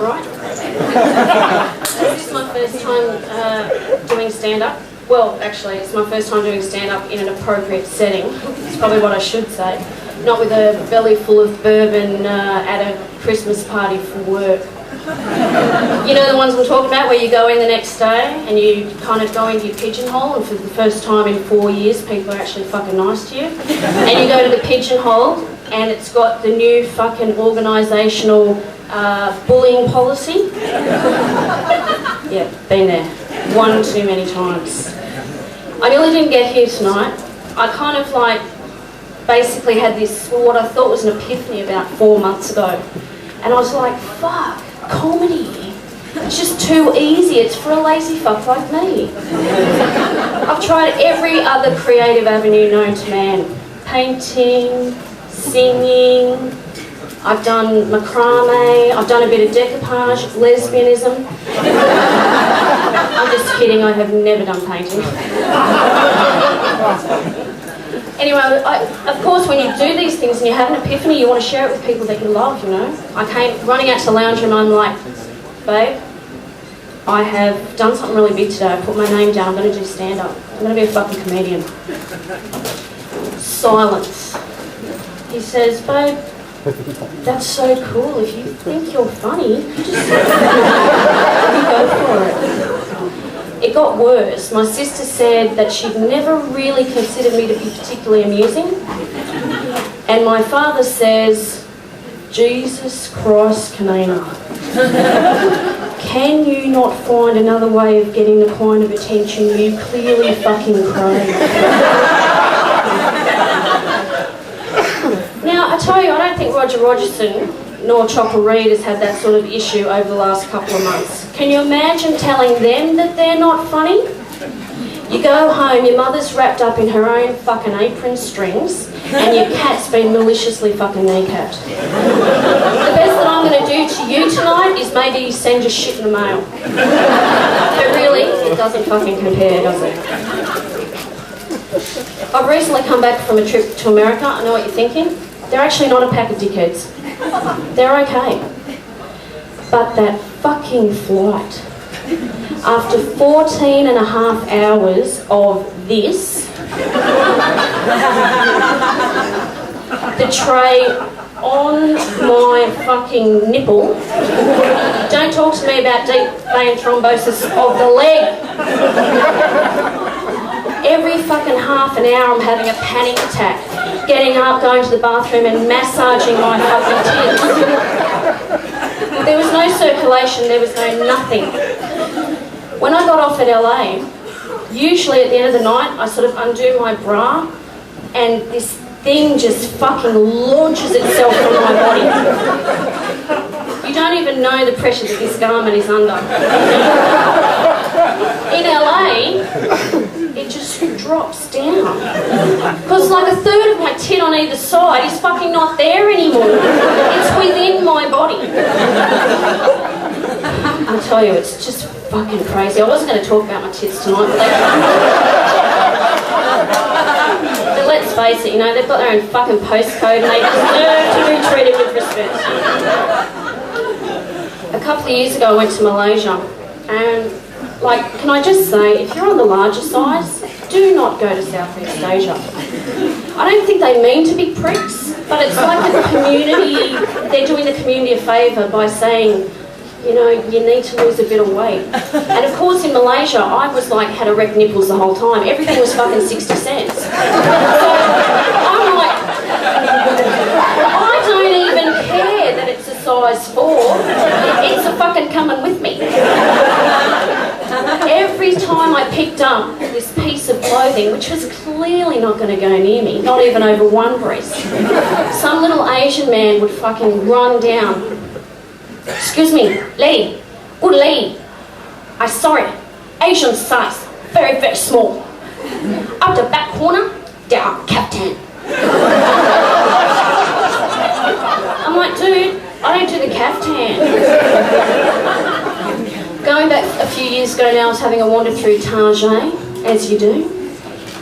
right? This is my first time doing stand-up. Well, actually, it's my first time doing stand-up in an appropriate setting. It's probably what I should say. Not with a belly full of bourbon at a Christmas party for work. You know the ones I'm talking about, where you go in the next day and you kind of go into your pigeonhole, and for the first time in 4 years people are actually fucking nice to you. And you go to the pigeonhole and it's got the new fucking organisational bullying policy. Yeah, been there. One too many times. I nearly didn't get here tonight. I kind of like basically had this, what I thought was an epiphany about 4 months ago. And I was like, fuck, comedy. It's just too easy. It's for a lazy fuck like me. I've tried every other creative avenue known to man. Painting, singing, I've done macrame, I've done a bit of decoupage, lesbianism. I'm just kidding, I have never done painting. Anyway, of course when you do these things and you have an epiphany, you want to share it with people that you love, you know. I came running out to the lounge room and I'm like, babe, I have done something really big today. I put my name down, I'm going to do stand-up. I'm going to be a fucking comedian. Silence. He says, babe, that's so cool. If you think you're funny, you just go for it. It got worse. My sister said that she'd never really considered me to be particularly amusing. And my father says, Jesus Christ, Kanina. Can you not find another way of getting the kind of attention you clearly fucking crave? Now, I tell you, I don't think Roger Rogerson nor Chopper Read has had that sort of issue over the last couple of months. Can you imagine telling them that they're not funny? You go home, your mother's wrapped up in her own fucking apron strings, and your cat's been maliciously fucking kneecapped. The best that I'm going to do to you tonight is maybe send your shit in the mail. But really, it doesn't fucking compare, does it? I've recently come back from a trip to America. I know what you're thinking. They're actually not a pack of dickheads. They're okay. But that fucking flight, after 14 and a half hours of this, the tray on my fucking nipple, don't talk to me about deep vein thrombosis of the leg. Every fucking half an hour I'm having a panic attack, getting up, going to the bathroom and massaging my fucking tits. There was no circulation, there was no nothing. When I got off at LA, usually at the end of the night I sort of undo my bra and this thing just fucking launches itself from my body. You don't even know the pressure that this garment is under. In LA, it just drops down. Because like a third of my tit on either side is fucking not there anymore. It's within my body. I tell you, it's just fucking crazy. I wasn't going to talk about my tits tonight, but let's face it, you know, they've got their own fucking postcode and they deserve to be treated with respect. A couple of years ago I went to Malaysia and, like, can I just say, if you're on the larger size, do not go to Southeast Asia. I don't think they mean to be pricks, but it's like the community, they're doing the community a favour by saying, you know, you need to lose a bit of weight. And of course in Malaysia, I was like, had erect nipples the whole time. Everything was fucking 60 cents. So I'm like, I don't even care that it's a size 4. It's a fucking coming with me. Every time I picked up this piece of clothing, which was clearly not going to go near me, not even over one breast, some little Asian man would fucking run down. Excuse me, lady, good lady, I sorry, Asian size, very, very small. Up the back corner, down, Captain. I'm like, dude, I don't do the caftan. Going back a few years ago now, I was having a wander through Target, as you do,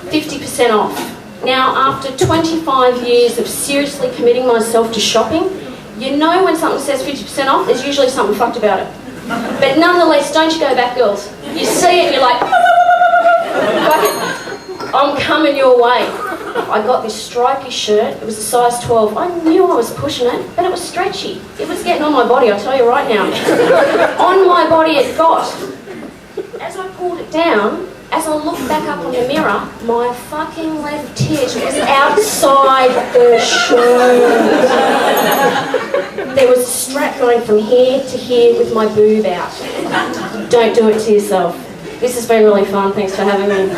50% off. Now, after 25 years of seriously committing myself to shopping, You know when something says 50% off, there's usually something fucked about it. But nonetheless, don't you go back, girls. You see it and you're like, I'm coming your way. I got this stripy shirt, it was a size 12. I knew I was pushing it, but it was stretchy. It was getting on my body, I'll tell you right now. On my body it got. As I pulled it down, as I looked back up on the mirror, my fucking left tit was outside the shirt. There was a strap going from here to here with my boob out. Don't do it to yourself. This has been really fun, thanks for having me.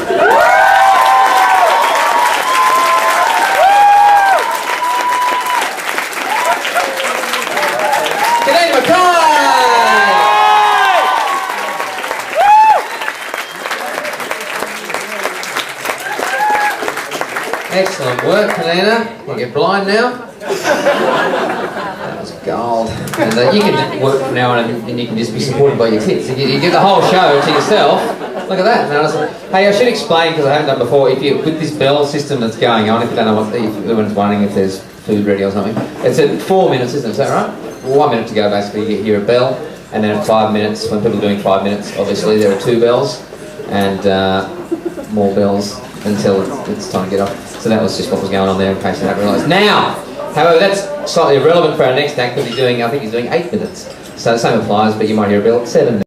Excellent work, Kanina. You're blind now. That was gold. And you can just work from now on and you can just be supported by your tits. You get the whole show to yourself. Look at that. Hey, I should explain, because I haven't done before, if you with this bell system that's going on, if you don't know what, if anyone's wondering if there's food ready or something, it's at 4 minutes, isn't it? Is that right? 1 minute to go, basically. You hear a bell, and then at 5 minutes, when people are doing 5 minutes, obviously there are 2 bells, and more bells until it's time to get off. So that was just what was going on there, in case you hadn't realised. Now, however, that's slightly irrelevant for our next act, because I think he's doing 8 minutes. So the same applies, but you might hear a bell at 7 minutes.